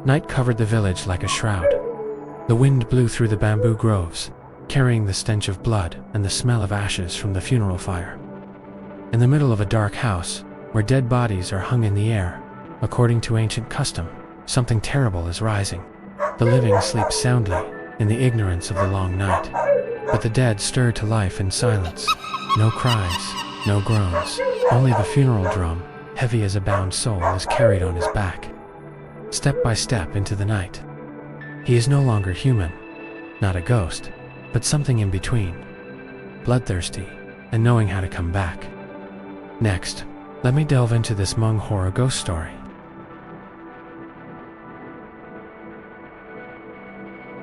Night covered the village like a shroud. The wind blew through the bamboo groves, carrying the stench of blood and the smell of ashes from the funeral fire. In the middle of a dark house, where dead bodies are hung in the air, according to ancient custom, something terrible is rising. The living sleep soundly in the ignorance of the long night, but the dead stir to life in silence. No cries, no groans, only the funeral drum, heavy as a bound soul, is carried on his back, step by step into the night. He is no longer human, not a ghost, but something in between, bloodthirsty and knowing how to come back. Next, let me delve into this Hmong horror ghost story.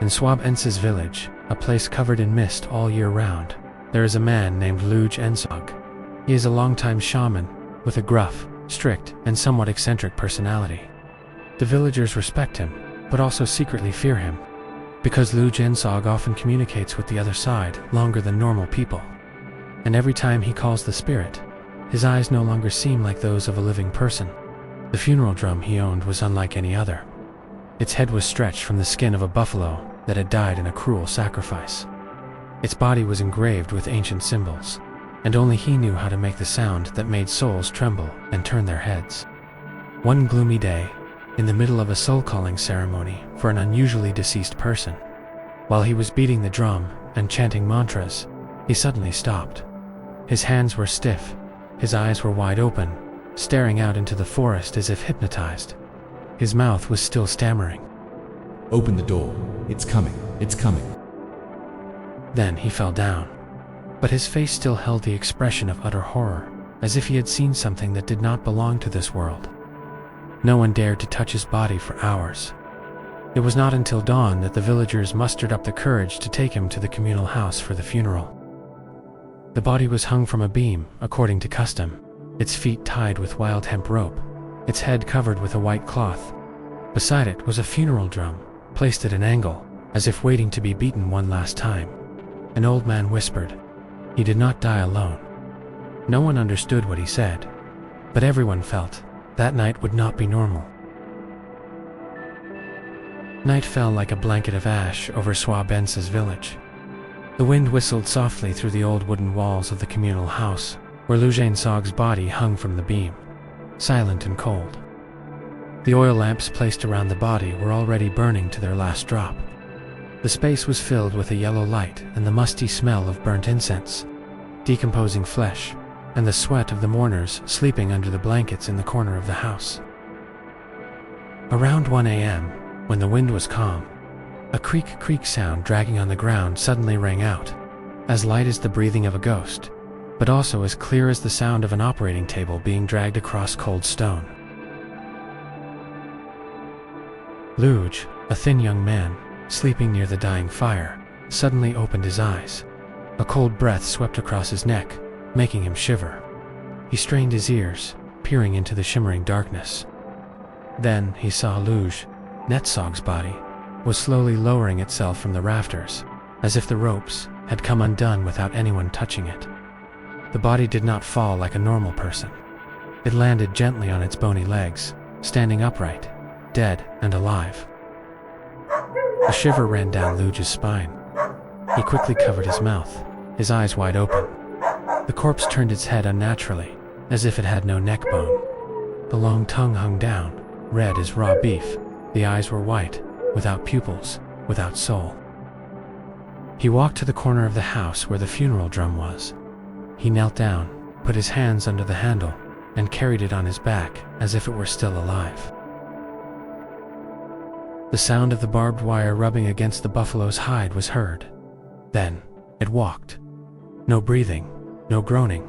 In Swab Ense's village, a place covered in mist all year round, there is a man named Luge Ensog. He is a longtime shaman with a gruff, strict, and somewhat eccentric personality. The villagers respect him, but also secretly fear him, because Luge Ensog often communicates with the other side longer than normal people. And every time he calls the spirit, his eyes no longer seem like those of a living person. The funeral drum he owned was unlike any other. Its head was stretched from the skin of a buffalo that had died in a cruel sacrifice. Its body was engraved with ancient symbols, and only he knew how to make the sound that made souls tremble and turn their heads. One gloomy day, in the middle of a soul-calling ceremony for an unusually deceased person, while he was beating the drum and chanting mantras, he suddenly stopped. His hands were stiff, his eyes were wide open, staring out into the forest as if hypnotized. His mouth was still stammering. "Open the door. It's coming. It's coming." Then he fell down, but his face still held the expression of utter horror, as if he had seen something that did not belong to this world. No one dared to touch his body for hours. It was not until dawn that the villagers mustered up the courage to take him to the communal house for the funeral. The body was hung from a beam, according to custom, its feet tied with wild hemp rope, its head covered with a white cloth. Beside it was a funeral drum, placed at an angle, as if waiting to be beaten one last time. An old man whispered. He did not die alone. No one understood what he said, but everyone felt that night would not be normal. Night fell like a blanket of ash over Swab Ense's village. The wind whistled softly through the old wooden walls of the communal house, where Luge Ensog's body hung from the beam, silent and cold. The oil lamps placed around the body were already burning to their last drop. The space was filled with a yellow light and the musty smell of burnt incense, decomposing flesh, and the sweat of the mourners sleeping under the blankets in the corner of the house. Around 1 a.m., when the wind was calm, a creak sound dragging on the ground suddenly rang out, as light as the breathing of a ghost, but also as clear as the sound of an operating table being dragged across cold stone. Luge, a thin young man, sleeping near the dying fire, suddenly opened his eyes. A cold breath swept across his neck, making him shiver. He strained his ears, peering into the shimmering darkness. Then he saw Luge Ensog's body was slowly lowering itself from the rafters, as if the ropes had come undone without anyone touching it. The body did not fall like a normal person. It landed gently on its bony legs, standing upright, dead and alive. A shiver ran down Luge's spine. He quickly covered his mouth, his eyes wide open. The corpse turned its head unnaturally, as if it had no neck bone. The long tongue hung down, red as raw beef. The eyes were white, without pupils, without soul. He walked to the corner of the house where the funeral drum was. He knelt down, put his hands under the handle, and carried it on his back as if it were still alive. The sound of the barbed wire rubbing against the buffalo's hide was heard. Then it walked. No breathing, no groaning,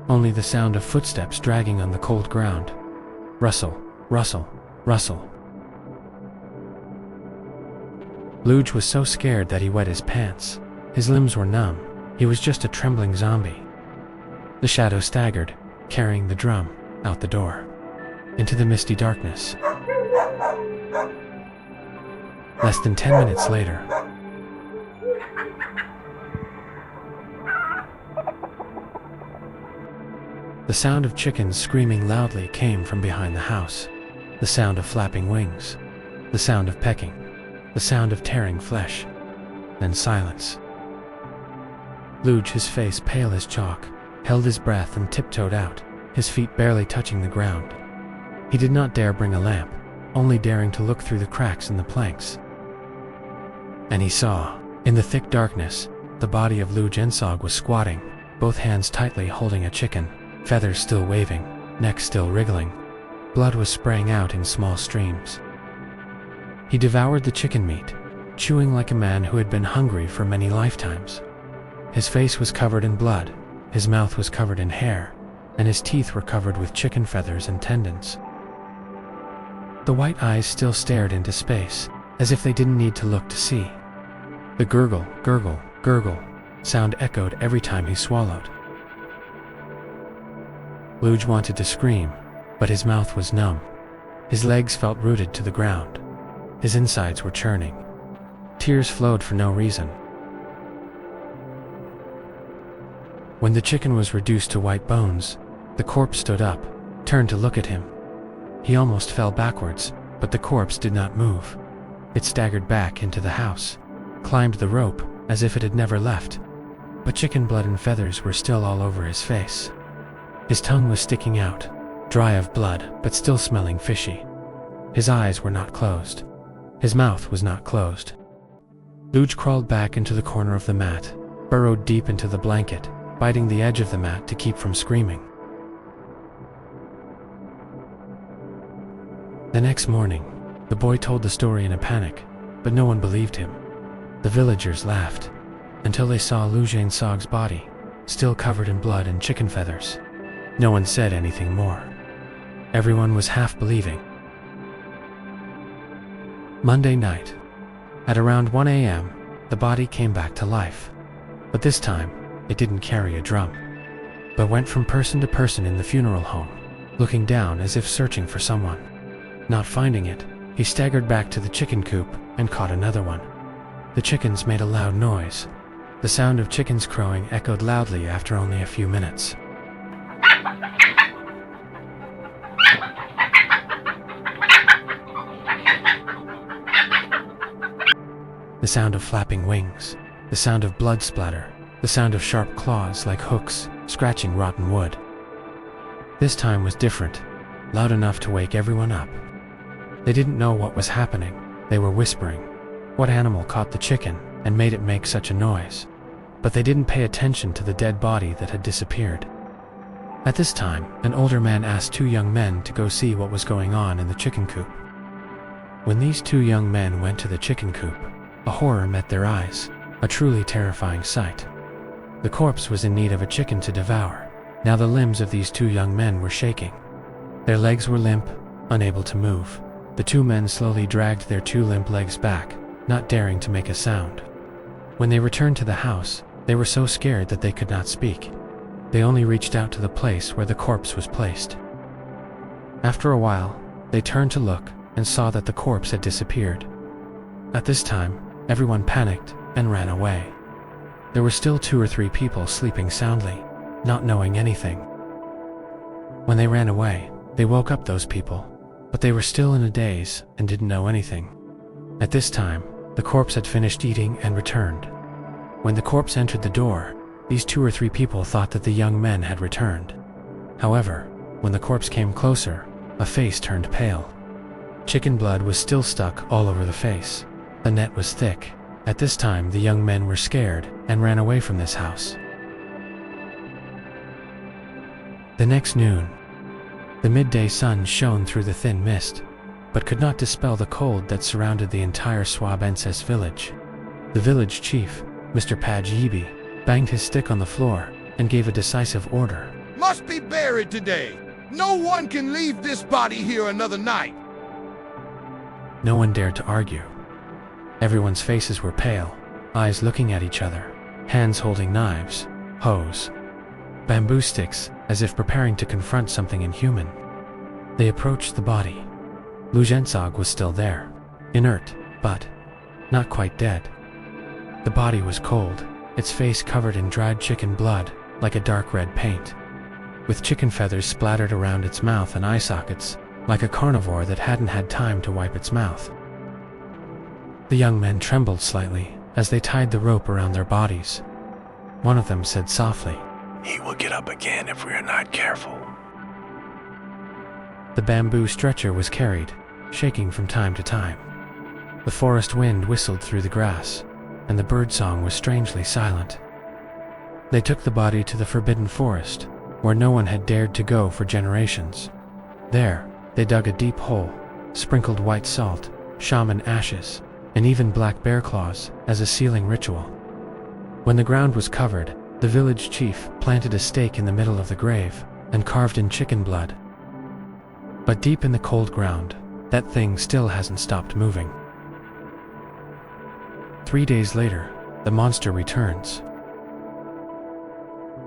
only the sound of footsteps dragging on the cold ground. Rustle, rustle, rustle. Luge was so scared that he wet his pants. His limbs were numb. He was just a trembling zombie. The shadow staggered, carrying the drum out the door, into the misty darkness. Less than 10 minutes later, the sound of chickens screaming loudly came from behind the house, the sound of flapping wings. the sound of pecking, the sound of tearing flesh, then silence. Luge, his face pale as chalk, held his breath and tiptoed out, his feet barely touching the ground. He did not dare bring a lamp, only daring to look through the cracks in the planks. And he saw, in the thick darkness, the body of Luge Ensog was squatting, both hands tightly holding a chicken, feathers still waving, neck still wriggling. Blood was spraying out in small streams. He devoured the chicken meat, chewing like a man who had been hungry for many lifetimes. His face was covered in blood, his mouth was covered in hair, and his teeth were covered with chicken feathers and tendons. The white eyes still stared into space, as if they didn't need to look to see. The gurgle, gurgle, gurgle sound echoed every time he swallowed. Luge wanted to scream, but his mouth was numb. His legs felt rooted to the ground. His insides were churning. Tears flowed for no reason. When the chicken was reduced to white bones, the corpse stood up, turned to look at him. He almost fell backwards, but the corpse did not move. It staggered back into the house, climbed the rope as if it had never left, but chicken blood and feathers were still all over his face. His tongue was sticking out, dry of blood but still smelling fishy. His eyes were not closed. His mouth was not closed. Luge crawled back into the corner of the mat, burrowed deep into the blanket, biting the edge of the mat to keep from screaming. The next morning, the boy told the story in a panic, but no one believed him. The villagers laughed, until they saw Luge Ensog's body, still covered in blood and chicken feathers. No one said anything more. Everyone was half believing. Monday night, at around 1 a.m., the body came back to life. But this time, it didn't carry a drum, but went from person to person in the funeral home, looking down as if searching for someone. Not finding it, he staggered back to the chicken coop and caught another one. The chickens made a loud noise. The sound of chickens crowing echoed loudly after only a few minutes. The sound of flapping wings, the sound of blood splatter, the sound of sharp claws like hooks scratching rotten wood. This time was different, loud enough to wake everyone up. They didn't know what was happening. They were whispering. What animal caught the chicken and made it make such a noise? But they didn't pay attention to the dead body that had disappeared. At this time, an older man asked two young men to go see what was going on in the chicken coop. When these two young men went to the chicken coop, a horror met their eyes, a truly terrifying sight. The corpse was in need of a chicken to devour. Now the limbs of these two young men were shaking. Their legs were limp, unable to move. The two men slowly dragged their two limp legs back, not daring to make a sound. When they returned to the house, they were so scared that they could not speak. They only reached out to the place where the corpse was placed. After a while, they turned to look and saw that the corpse had disappeared. At this time, everyone panicked and ran away. There were still 2 or 3 people sleeping soundly, not knowing anything. When they ran away, they woke up those people, but they were still in a daze and didn't know anything. At this time, the corpse had finished eating and returned. When the corpse entered the door, these 2 or 3 people thought that the young men had returned. However, when the corpse came closer, a face turned pale. Chicken blood was still stuck all over the face. The net was thick. At this time, the young men were scared and ran away from this house. The next noon, the midday sun shone through the thin mist, but could not dispel the cold that surrounded the entire Swabenses village. The village chief, Mr. Pajyibi, banged his stick on the floor and gave a decisive order. Must be buried today. No one can leave this body here another night. No one dared to argue. Everyone's faces were pale, eyes looking at each other, hands holding knives, hoes, bamboo sticks, as if preparing to confront something inhuman. They approached the body. Luge Ensog was still there, inert, but not quite dead. The body was cold, its face covered in dried chicken blood, like a dark red paint, with chicken feathers splattered around its mouth and eye sockets, like a carnivore that hadn't had time to wipe its mouth. The young men trembled slightly as they tied the rope around their bodies. One of them said softly, "He will get up again if we are not careful." The bamboo stretcher was carried, shaking from time to time. The forest wind whistled through the grass, and the birdsong was strangely silent. They took the body to the forbidden forest, where no one had dared to go for generations. There, they dug a deep hole, sprinkled white salt, shaman ashes, and even black bear claws as a sealing ritual. When the ground was covered, the village chief planted a stake in the middle of the grave and carved in chicken blood. But deep in the cold ground, that thing still hasn't stopped moving. 3 days later, the monster returns.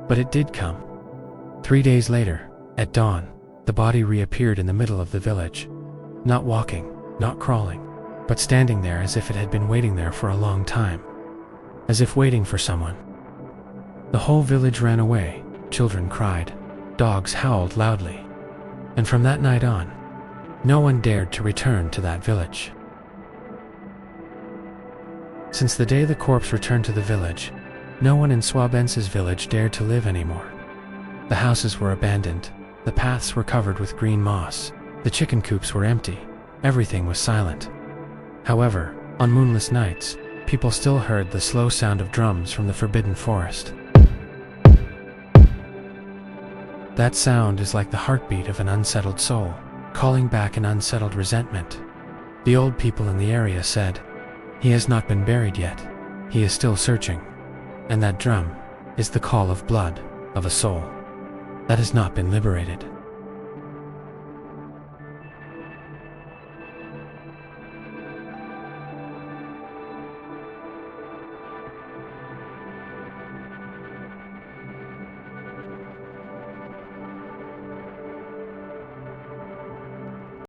But it did come. 3 days later, at dawn, the body reappeared in the middle of the village. Not walking, not crawling, but standing there as if it had been waiting there for a long time. As if waiting for someone. The whole village ran away, children cried, dogs howled loudly. And from that night on, no one dared to return to that village. Since the day the corpse returned to the village, no one in Swabense's village dared to live anymore. The houses were abandoned, the paths were covered with green moss, the chicken coops were empty, everything was silent. However, on moonless nights, people still heard the slow sound of drums from the forbidden forest. That sound is like the heartbeat of an unsettled soul, calling back an unsettled resentment. The old people in the area said, "He has not been buried yet. He is still searching." And that drum is the call of blood, of a soul that has not been liberated.